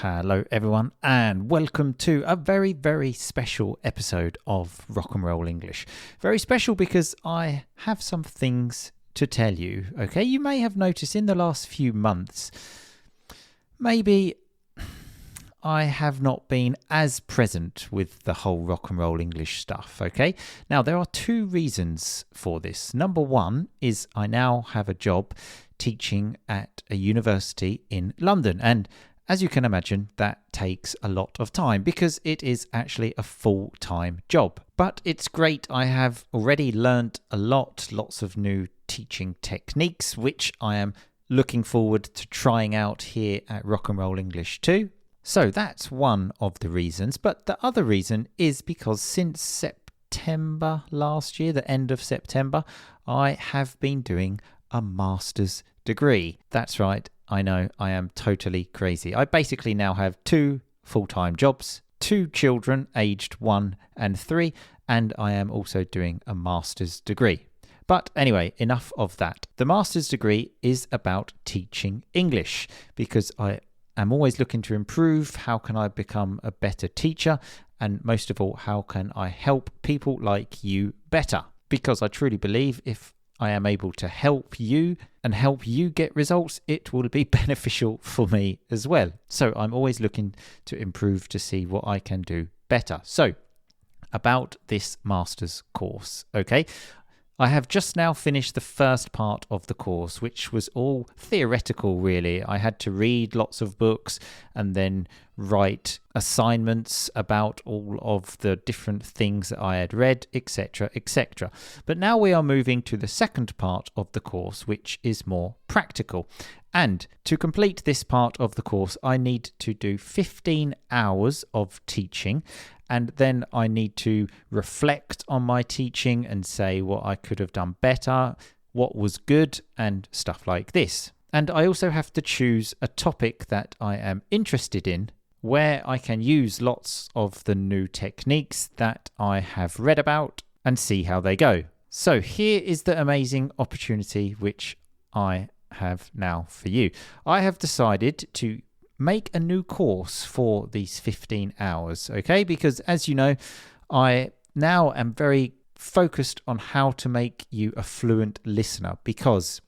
Hello everyone and welcome to a very, very special episode of Rock and Roll English. Very special because I have some things to tell you, okay? You may have noticed in the last few months, maybe I have not been as present with the whole Rock and Roll English stuff, okay? Now there are two reasons for this. Number one is I now have a job teaching at a university in London, and as you can imagine, that takes a lot of time because it is actually a full-time job. But it's great. I have already learnt a lot, lots of new teaching techniques, which I am looking forward to trying out here at Rock and Roll English too. So that's one of the reasons. But the other reason is because since September last year, the end of September, I have been doing a master's degree. That's right. I know, I am totally crazy. I basically now have two full-time jobs, two children aged 1 and 3, and I am also doing a master's degree. But anyway, enough of that. The master's degree is about teaching English because I am always looking to improve. How can I become a better teacher? And most of all, how can I help people like you better? Because I truly believe if I am able to help you and help you get results, it will be beneficial for me as well. So I'm always looking to improve to see what I can do better. So about this master's course, okay? I have just now finished the first part of the course, which was all theoretical, really. I had to read lots of books and then write assignments about all of the different things that I had read, etc., etc. But now we are moving to the second part of the course, which is more practical. And to complete this part of the course, I need to do 15 hours of teaching. And then I need to reflect on my teaching and say what I could have done better, what was good, and stuff like this. And I also have to choose a topic that I am interested in, where I can use lots of the new techniques that I have read about and see how they go. So here is the amazing opportunity which I have now for you. I have decided to make a new course for these 15 hours, okay? Because as you know, I now am very focused on how to make you a fluent listener, because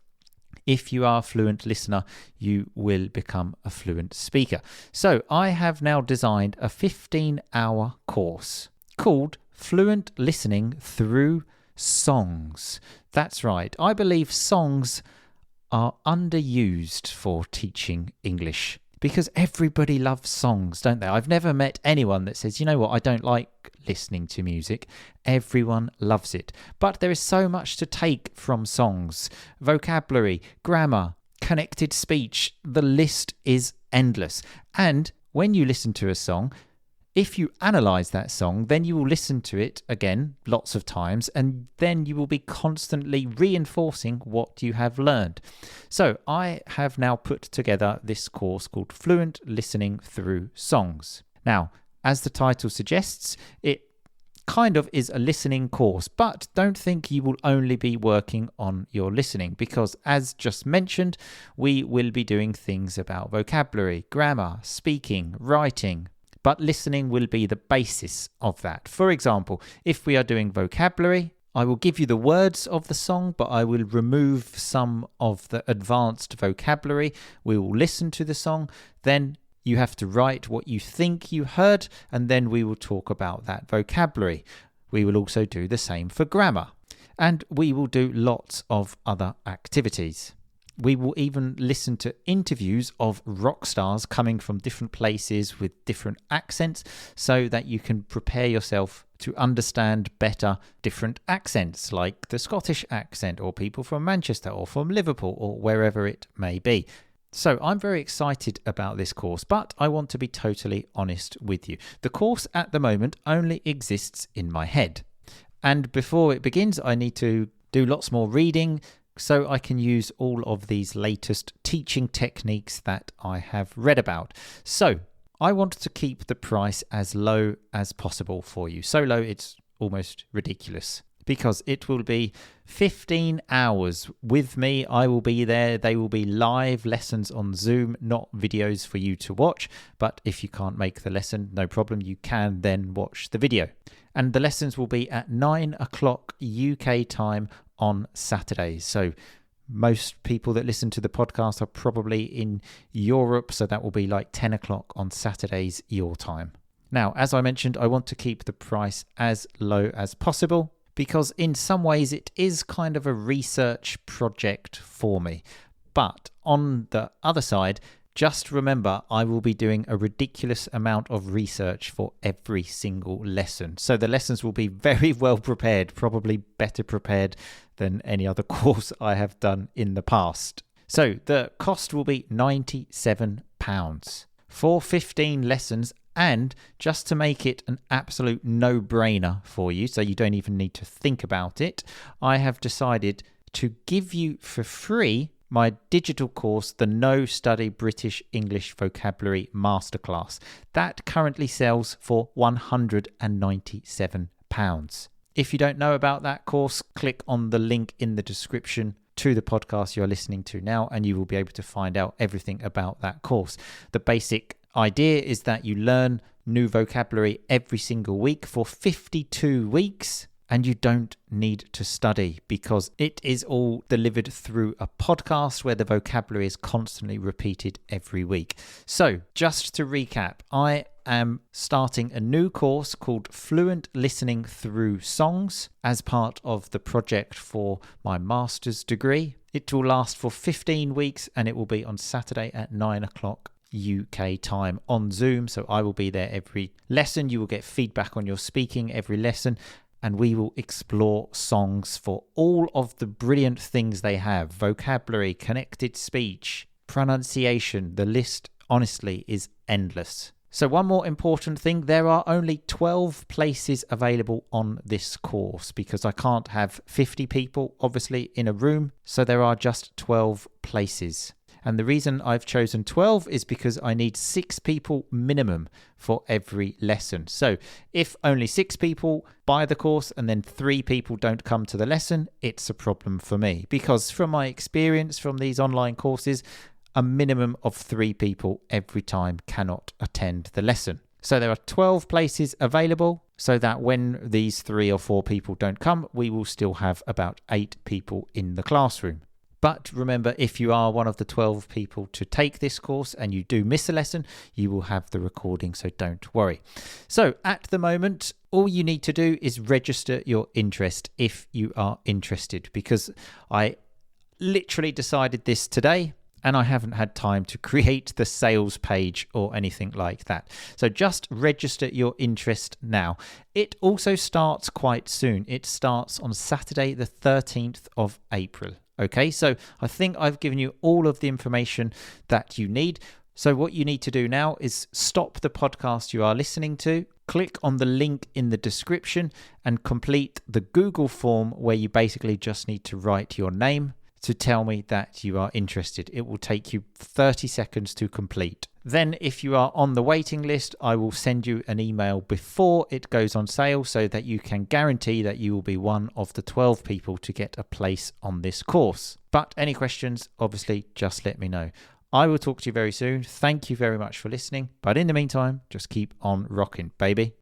if you are a fluent listener, you will become a fluent speaker. So I have now designed a 15-hour course called Fluent Listening Through Songs. That's right. I believe songs are underused for teaching English, because everybody loves songs, don't they? I've never met anyone that says, you know what, I don't like listening to music. Everyone loves it. But there is so much to take from songs. Vocabulary, grammar, connected speech. The list is endless. And when you listen to a song, if you analyze that song, then you will listen to it again lots of times, and then you will be constantly reinforcing what you have learned. So I have now put together this course called Fluent Listening Through Songs. Now, as the title suggests, it kind of is a listening course, but don't think you will only be working on your listening, because as just mentioned, we will be doing things about vocabulary, grammar, speaking, writing. But listening will be the basis of that. For example, if we are doing vocabulary, I will give you the words of the song, but I will remove some of the advanced vocabulary. We will listen to the song, then you have to write what you think you heard, and then we will talk about that vocabulary. We will also do the same for grammar, and we will do lots of other activities. We will even listen to interviews of rock stars coming from different places with different accents, so that you can prepare yourself to understand better different accents, like the Scottish accent, or people from Manchester or from Liverpool or wherever it may be. So I'm very excited about this course, but I want to be totally honest with you. The course at the moment only exists in my head. And before it begins, I need to do lots more reading, so I can use all of these latest teaching techniques that I have read about. So I want to keep the price as low as possible for you. So low it's almost ridiculous. because it will be 15 hours with me. I will be there. They will be live lessons on Zoom, not videos for you to watch. But if you can't make the lesson, no problem. You can then watch the video. And the lessons will be at 9 o'clock UK time on Saturdays. So most people that listen to the podcast are probably in Europe, so that will be like 10 o'clock on Saturdays your time. Now, as I mentioned, I want to keep the price as low as possible because in some ways it is kind of a research project for me. But on the other side, just remember, I will be doing a ridiculous amount of research for every single lesson. So the lessons will be very well prepared, probably better prepared than any other course I have done in the past. So the cost will be £97 for 15 lessons. And just to make it an absolute no-brainer for you, so you don't even need to think about it, I have decided to give you for free my digital course, the No Study British English Vocabulary Masterclass. That currently sells for £197. If you don't know about that course, click on the link in the description to the podcast you're listening to now, and you will be able to find out everything about that course. The basic idea is that you learn new vocabulary every single week for 52 weeks. And you don't need to study because it is all delivered through a podcast where the vocabulary is constantly repeated every week. So just to recap, I am starting a new course called Fluent Listening Through Songs as part of the project for my master's degree. It will last for 15 weeks and it will be on Saturday at 9 o'clock UK time on Zoom. So I will be there every lesson. You will get feedback on your speaking every lesson. And we will explore songs for all of the brilliant things they have. Vocabulary, connected speech, pronunciation. The list, honestly, is endless. So one more important thing, there are only 12 places available on this course because I can't have 50 people, obviously, in a room. So there are just 12 places. And the reason I've chosen 12 is because I need 6 people minimum for every lesson. So if only 6 people buy the course and then 3 people don't come to the lesson, it's a problem for me. Because from my experience from these online courses, a minimum of 3 people every time cannot attend the lesson. So there are 12 places available so that when these 3 or 4 people don't come, we will still have about 8 people in the classroom. But remember, if you are one of the 12 people to take this course and you do miss a lesson, you will have the recording, so don't worry. So at the moment, all you need to do is register your interest if you are interested, because I literally decided this today and I haven't had time to create the sales page or anything like that. So just register your interest now. It also starts quite soon. It starts on Saturday, the 13th of April. Okay, so I think I've given you all of the information that you need. So what you need to do now is stop the podcast you are listening to, click on the link in the description and complete the Google form where you basically just need to write your name to tell me that you are interested. It will take you 30 seconds to complete. Then if you are on the waiting list, I will send you an email before it goes on sale so that you can guarantee that you will be one of the 12 people to get a place on this course. But any questions, obviously, just let me know. I will talk to you very soon. Thank you very much for listening. But in the meantime, just keep on rocking, baby.